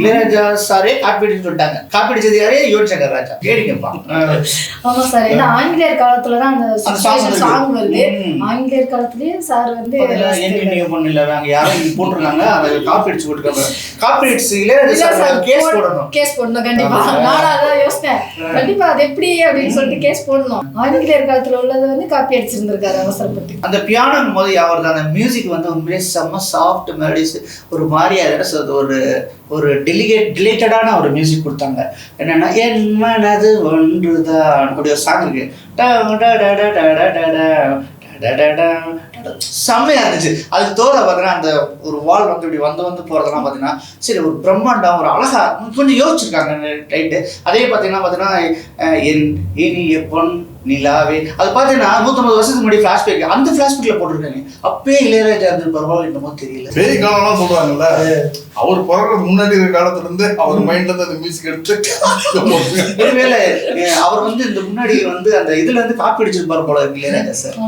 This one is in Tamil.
இளையராஜா சாரே காப்பி அடிச்சு சொல்லிட்டாங்க. காப்பி அடிச்சது யாரே யுவன் சங்கர் ராஜா. கேடிங்கப்பா. ஆமா சார், ஏன்னா ஆங்கிலேயர் காலத்துலதான் அந்த சாங் வருது. ஆங்கிலேயர் காலத்துலயே சார் வந்து நீங்க பண்ணல, நாங்க யாரும் போட்டுருக்காங்க, அதை காப்பி அடிச்சு போட்டுருக்காங்க. காப்பி அடிச்சு இளையராஜா சார் கேஸ் போடணும் கண்டிப்பா. நானும் அதான் யோசிச்சேன், கண்டிப்பா அது எப்படி அப்படின்னு சொல்லிட்டு கேஸ் போடணும். ஆங்கிலேயர் காலத்துல உள்ளது வந்து காப்பி அடிச்சிருந்திருக்காரு அவசரப்பட்டு. அந்த பியானோ போது யாவது அந்த மியூசிக் வந்து உண்மையிலே செம்ம சாஃப்ட் மெலடிஸ், ஒரு மாதிரியா ஒரு டிலேட்டடான ஒரு மியூசிக் கொடுத்தாங்க. என்னன்னா என் மனது ஒன்றுதான் அப்படி ஒரு சாங் இருக்கு, செம்மையா இருந்துச்சு. அதுக்கு தோற பார்த்தீங்கன்னா அந்த ஒரு வால் வந்து இப்படி வந்து போறதெல்லாம் பார்த்தீங்கன்னா சரி ஒரு பிரம்மாண்டம், ஒரு அழகா கொஞ்சம் யோசிச்சிருக்காங்க ரைட்டு. அதே பார்த்தீங்கன்னா என் இனிய பொன் நிலாவே, அது பார்த்தீங்கன்னா 150 வருஷத்துக்கு முன்னாடி ஃபிளாஷ்பேக், அந்த ஃபிளாஷ்பேக்ல போட்டிருக்காங்க. அப்பயே இளையராஜா இருந்து பரவாயில்ல, என்னமோ தெரியல. பேய் காலம்லாம் சொல்றாங்கல்ல, அவர் பிறகு முன்னாடி இருக்கிற காலத்துல இருந்து அவர் மைண்ட்ல இருந்து அந்த மியூசிக் எடுத்து ஒருவேளை அவர் வந்து இந்த முன்னாடி வந்து அந்த இதுல இருந்து காப்பி அடிச்சிருப்பாரு போல இருக்கு இளையராஜா சார்.